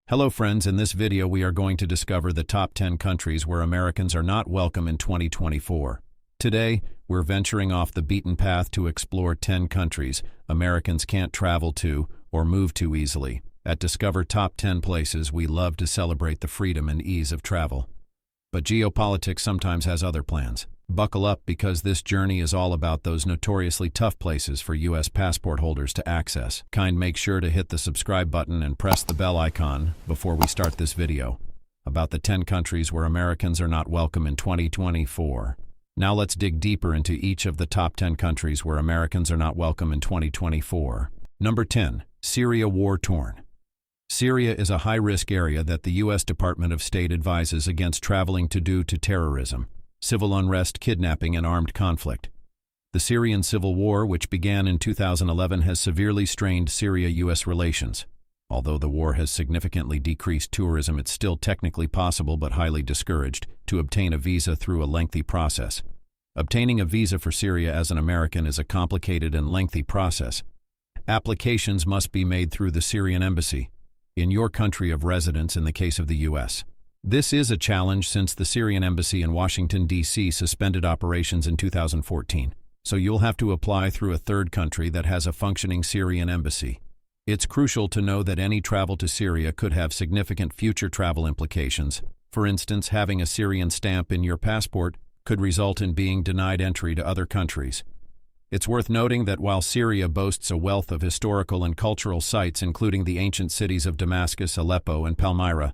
Hello friends, in this video we are going to discover the top 10 countries where Americans are not welcome in 2024. Today, we're venturing off the beaten path to explore 10 countries Americans can't travel to or move to easily. At Discover Top 10 Places, we love to celebrate the freedom and ease of travel. But geopolitics sometimes has other plans. Buckle up because this journey is all about those notoriously tough places for U.S. passport holders to access. Make sure to hit the subscribe button and press the bell icon before we start this video about the 10 countries where Americans are not welcome in 2024. Now let's dig deeper into each of the top 10 countries where Americans are not welcome in 2024. Number 10. Syria war-torn. Syria is a high-risk area that the U.S. Department of State advises against traveling to due to terrorism, civil unrest, kidnapping, and armed conflict. The Syrian civil war, which began in 2011, has severely strained Syria-U.S. relations. Although the war has significantly decreased tourism, it's still technically possible but highly discouraged to obtain a visa through a lengthy process. Obtaining a visa for Syria as an American is a complicated and lengthy process. Applications must be made through the Syrian embassy in your country of residence in the case of the U.S. This is a challenge since the Syrian embassy in Washington, D.C. suspended operations in 2014, so you'll have to apply through a third country that has a functioning Syrian embassy. It's crucial to know that any travel to Syria could have significant future travel implications. For instance, having a Syrian stamp in your passport could result in being denied entry to other countries. It's worth noting that while Syria boasts a wealth of historical and cultural sites, including the ancient cities of Damascus, Aleppo, and Palmyra,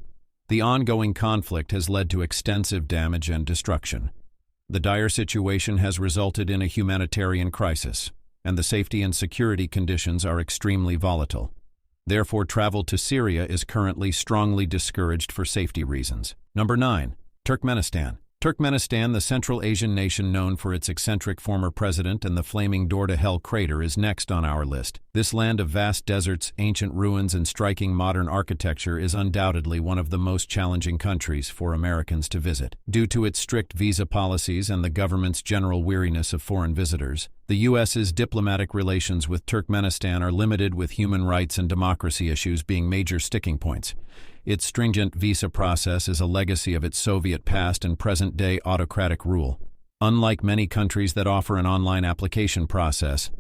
the ongoing conflict has led to extensive damage and destruction. The dire situation has resulted in a humanitarian crisis, and the safety and security conditions are extremely volatile. Therefore, travel to Syria is currently strongly discouraged for safety reasons. Number 9. Turkmenistan. Turkmenistan, the Central Asian nation known for its eccentric former president and the flaming door-to-hell crater, is next on our list. This land of vast deserts, ancient ruins, and striking modern architecture is undoubtedly one of the most challenging countries for Americans to visit. Due to its strict visa policies and the government's general weariness of foreign visitors, the U.S.'s diplomatic relations with Turkmenistan are limited, with human rights and democracy issues being major sticking points. Its stringent visa process is a legacy of its Soviet past and present-day autocratic rule. Unlike many countries that offer an online application process,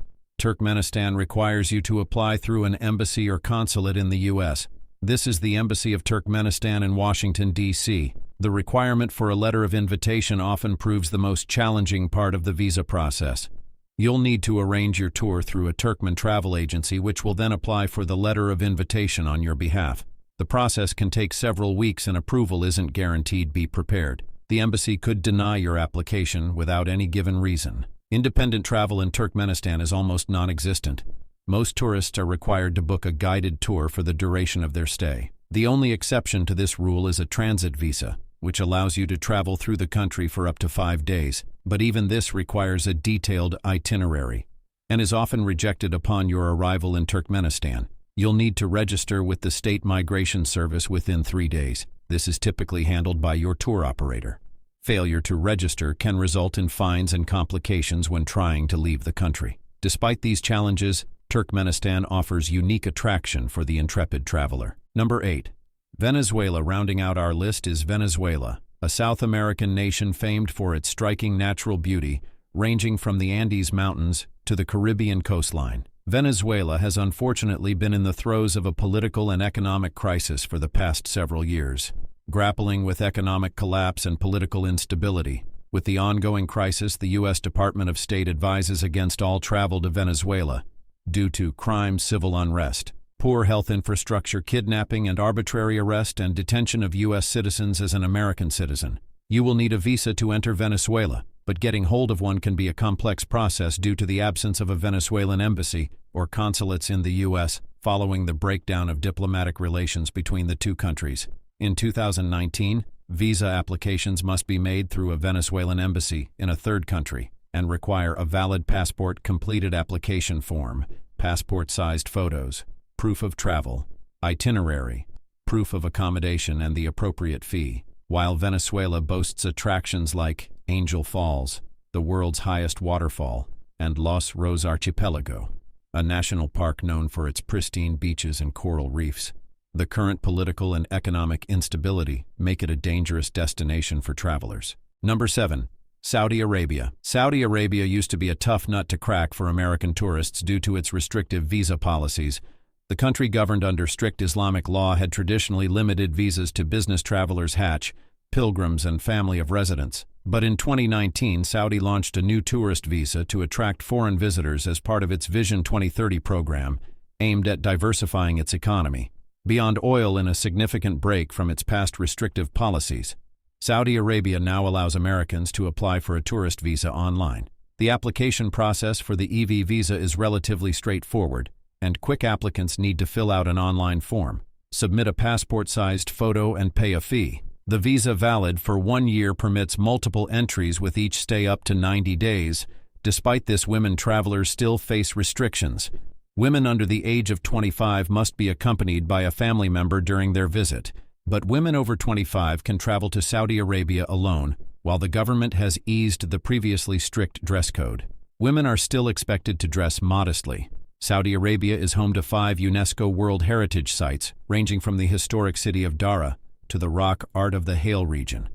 Turkmenistan requires you to apply through an embassy or consulate in the U.S. This is the Embassy of Turkmenistan in Washington, D.C. The requirement for a letter of invitation often proves the most challenging part of the visa process. You'll need to arrange your tour through a Turkmen travel agency, which will then apply for the letter of invitation on your behalf. The process can take several weeks and approval isn't guaranteed. Be prepared. The embassy could deny your application without any given reason. Independent travel in Turkmenistan is almost non-existent. Most tourists are required to book a guided tour for the duration of their stay. The only exception to this rule is a transit visa, which allows you to travel through the country for up to 5 days. But even this requires a detailed itinerary and is often rejected upon your arrival in Turkmenistan. You'll need to register with the State Migration Service within 3 days. This is typically handled by your tour operator. Failure to register can result in fines and complications when trying to leave the country. Despite these challenges, Turkmenistan offers unique attraction for the intrepid traveler. Number 8. Venezuela. Rounding out our list is Venezuela, a South American nation famed for its striking natural beauty, ranging from the Andes Mountains to the Caribbean coastline. Venezuela has unfortunately been in the throes of a political and economic crisis for the past several years. Grappling with economic collapse and political instability, with the ongoing crisis, the U.S. Department of State advises against all travel to Venezuela due to crime, civil unrest, poor health infrastructure, kidnapping and arbitrary arrest and detention of U.S. citizens as an American citizen. You will need a visa to enter Venezuela, but getting hold of one can be a complex process due to the absence of a Venezuelan embassy or consulates in the U.S. following the breakdown of diplomatic relations between the two countries. In 2019, visa applications must be made through a Venezuelan embassy in a third country and require a valid passport, completed application form, passport-sized photos, proof of travel, itinerary, proof of accommodation, and the appropriate fee. While Venezuela boasts attractions like Angel Falls, the world's highest waterfall, and Los Ros Archipelago, a national park known for its pristine beaches and coral reefs, The current political and economic instability make it a dangerous destination for travelers. Number 7. Saudi Arabia. Saudi Arabia used to be a tough nut to crack for American tourists due to its restrictive visa policies. The country governed under strict Islamic law had traditionally limited visas to business travelers, Hajj, pilgrims, and family of residents. But in 2019, Saudi launched a new tourist visa to attract foreign visitors as part of its Vision 2030 program, aimed at diversifying its economy. Beyond oil and a significant break from its past restrictive policies, Saudi Arabia now allows Americans to apply for a tourist visa online. The application process for the EV visa is relatively straightforward, and quick applicants need to fill out an online form, submit a passport-sized photo, and pay a fee. The visa, valid for 1 year, permits multiple entries with each stay up to 90 days. Despite this, women travelers still face restrictions. Women under the age of 25 must be accompanied by a family member during their visit, but women over 25 can travel to Saudi Arabia alone, while the government has eased the previously strict dress code. Women are still expected to dress modestly. Saudi Arabia is home to 5 UNESCO World Heritage Sites, ranging from the historic city of Dara to the rock art of the Hale region.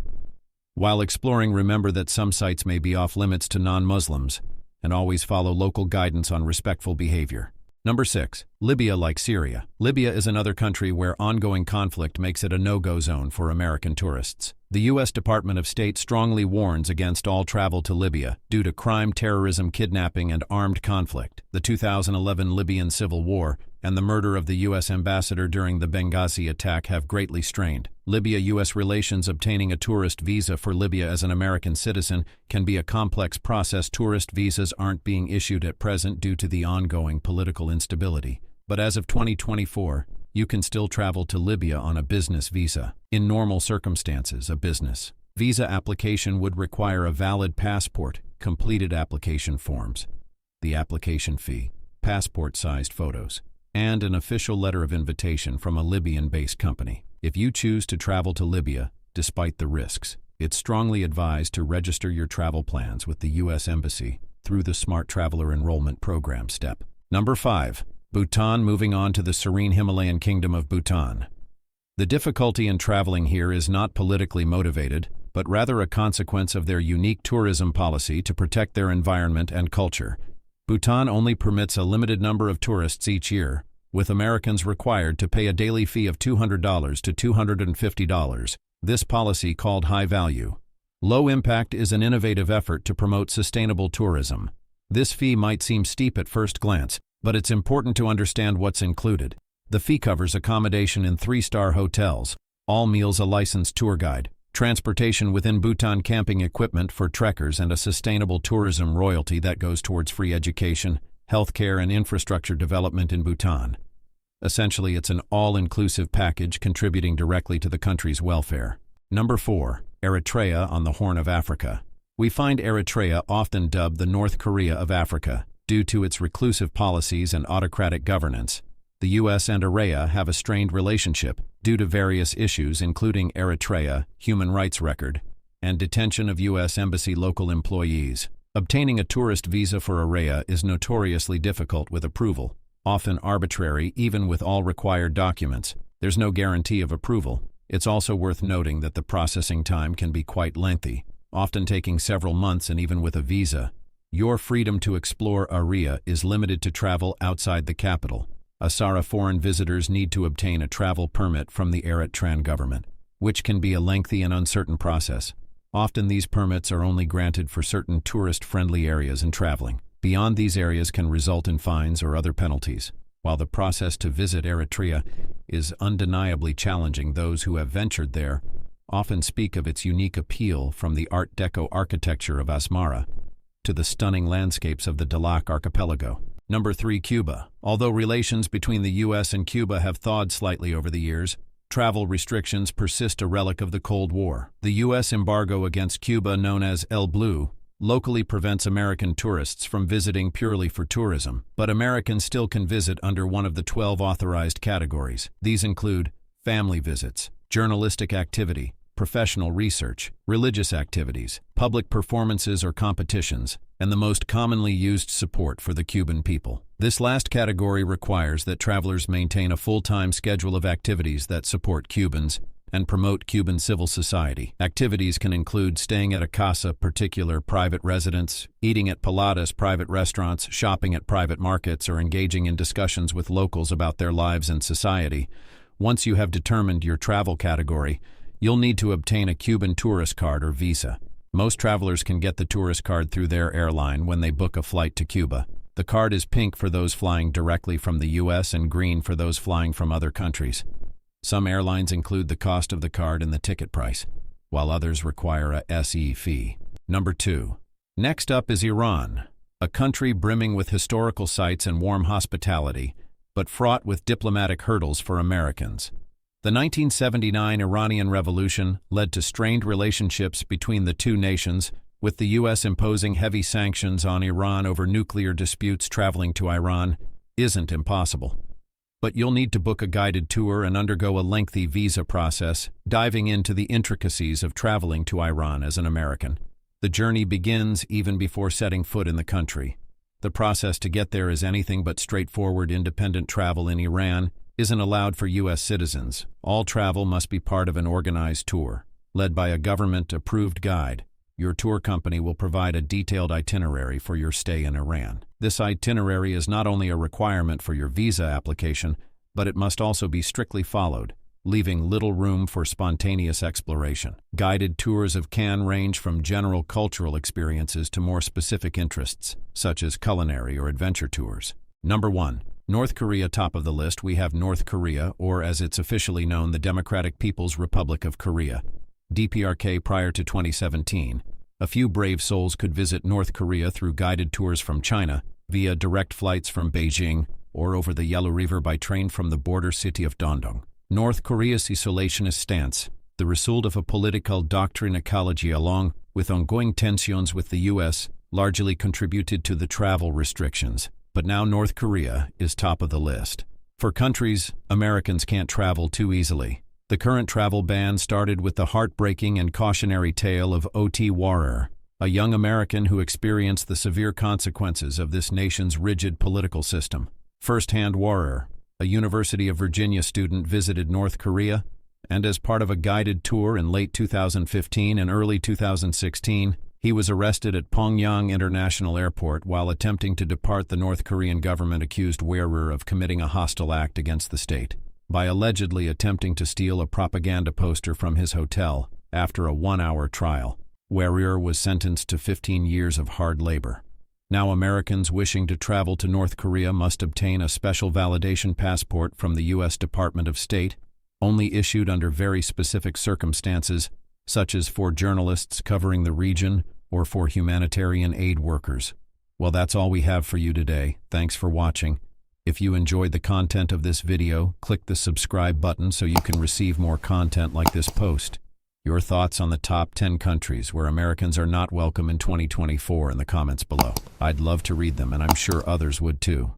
While exploring, remember that some sites may be off-limits to non-Muslims, and always follow local guidance on respectful behavior. Number 6. Libya. Like Syria, Libya is another country where ongoing conflict makes it a no-go zone for American tourists. The U.S. Department of State strongly warns against all travel to Libya due to crime, terrorism, kidnapping, and armed conflict. The 2011 Libyan civil war and the murder of the U.S. ambassador during the Benghazi attack have greatly strained Libya-U.S. relations. Obtaining a tourist visa for Libya as an American citizen can be a complex process. Tourist visas aren't being issued at present due to the ongoing political instability, but as of 2024, you can still travel to Libya on a business visa. In normal circumstances, a business visa application would require a valid passport, completed application forms, the application fee, passport-sized photos, and an official letter of invitation from a Libyan-based company. If you choose to travel to Libya, despite the risks, it's strongly advised to register your travel plans with the U.S. Embassy through the Smart Traveler Enrollment Program step. Number 5. Bhutan. Moving on to the serene Himalayan kingdom of Bhutan. The difficulty in traveling here is not politically motivated, but rather a consequence of their unique tourism policy to protect their environment and culture. Bhutan only permits a limited number of tourists each year, with Americans required to pay a daily fee of $200 to $250. This policy, called high value, low impact, is an innovative effort to promote sustainable tourism. This fee might seem steep at first glance, but it's important to understand what's included. The fee covers accommodation in 3-star hotels, all meals, a licensed tour guide, transportation within Bhutan, camping equipment for trekkers, and a sustainable tourism royalty that goes towards free education, healthcare, and infrastructure development in Bhutan. Essentially, it's an all-inclusive package contributing directly to the country's welfare. Number 4. Eritrea. On the Horn of Africa. We find Eritrea often dubbed the North Korea of Africa due to its reclusive policies and autocratic governance. The U.S. and Eritrea have a strained relationship due to various issues, including Eritrea human rights record and detention of U.S. Embassy local employees. Obtaining a tourist visa for Eritrea is notoriously difficult, with approval often arbitrary. Even with all required documents, there's no guarantee of approval. It's also worth noting that the processing time can be quite lengthy, often taking several months, and even with a visa, your freedom to explore Eritrea is limited to travel outside the capital. Asmara. Foreign visitors need to obtain a travel permit from the Eritrean government, which can be a lengthy and uncertain process. Often these permits are only granted for certain tourist-friendly areas, and traveling beyond these areas can result in fines or other penalties. While the process to visit Eritrea is undeniably challenging, those who have ventured there often speak of its unique appeal, from the Art Deco architecture of Asmara to the stunning landscapes of the Dahlak archipelago. Number 3. Cuba. Although relations between the U.S. and Cuba have thawed slightly over the years, travel restrictions persist, a relic of the Cold War. The U.S. embargo against Cuba, known as El Blue, locally prevents American tourists from visiting purely for tourism, but Americans still can visit under one of the 12 authorized categories. These include family visits, journalistic activity, professional research, religious activities, public performances or competitions, and the most commonly used support for the Cuban people. This last category requires that travelers maintain a full-time schedule of activities that support Cubans and promote Cuban civil society. Activities can include staying at a casa particular private residence, eating at paladas private restaurants, shopping at private markets, or engaging in discussions with locals about their lives and society. Once you have determined your travel category, you'll need to obtain a Cuban tourist card or visa. Most travelers can get the tourist card through their airline when they book a flight to Cuba. The card is pink for those flying directly from the U.S. and green for those flying from other countries. Some airlines include the cost of the card in the ticket price, while others require a SE fee. Number 2. Next up is Iran, a country brimming with historical sites and warm hospitality, but fraught with diplomatic hurdles for Americans. The 1979 Iranian Revolution led to strained relationships between the two nations, with the U.S. imposing heavy sanctions on Iran over nuclear disputes. Traveling to Iran isn't impossible, but you'll need to book a guided tour and undergo a lengthy visa process, diving into the intricacies of traveling to Iran as an American. The journey begins even before setting foot in the country. The process to get there is anything but straightforward. Independent travel in Iran isn't allowed for U.S. citizens. All travel must be part of an organized tour, led by a government-approved guide. Your tour company will provide a detailed itinerary for your stay in Iran. This itinerary is not only a requirement for your visa application, but it must also be strictly followed, leaving little room for spontaneous exploration. Guided tours can range from general cultural experiences to more specific interests, such as culinary or adventure tours. Number 1. North Korea. Top of the list, we have North Korea, or as it's officially known, the Democratic People's Republic of Korea, DPRK. Prior to 2017, a few brave souls could visit North Korea through guided tours from China, via direct flights from Beijing, or over the Yellow River by train from the border city of Dandong. North Korea's isolationist stance, the result of a political doctrine ecology along with ongoing tensions with the U.S., largely contributed to the travel restrictions. But now North Korea is top of the list. For countries Americans can't travel too easily, the current travel ban started with the heartbreaking and cautionary tale of O.T. Warrer, a young American who experienced the severe consequences of this nation's rigid political system. First-hand, Warrer, a University of Virginia student, visited North Korea, and as part of a guided tour in late 2015 and early 2016, he was arrested at Pyongyang International Airport while attempting to depart. The North Korean government accused Warrer of committing a hostile act against the state by allegedly attempting to steal a propaganda poster from his hotel. After a 1-hour trial, Warrer was sentenced to 15 years of hard labor. Now Americans wishing to travel to North Korea must obtain a special validation passport from the U.S. Department of State, only issued under very specific circumstances, such as for journalists covering the region or for humanitarian aid workers. Well, that's all we have for you today. Thanks for watching. If you enjoyed the content of this video, click the subscribe button so you can receive more content like this post. Your thoughts on the top 10 countries where Americans are not welcome in 2024 in the comments below. I'd love to read them, and I'm sure others would too.